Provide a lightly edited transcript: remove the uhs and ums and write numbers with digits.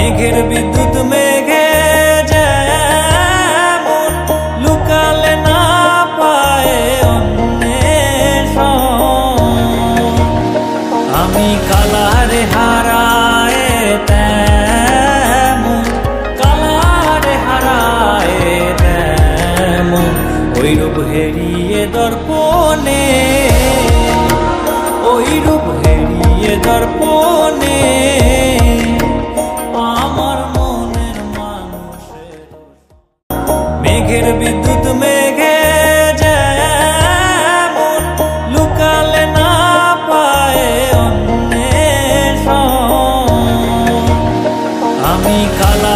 মেঘের বিদ্যুৎ মেঘে যেমন লুকালে না পায় অন্বেষণ, আমি কালারে হারায় তেমন, কালারে হারায় তেমন ওই রূপ হেরিয়ে দর্পণে, ওই রূপ হেরিয়ে দর্পণে আমার মনের মানুষের। মেঘের বিদ্যুৎ মেঘে যেমন লুকালে না পায় অন্বেষণ, আমি কালা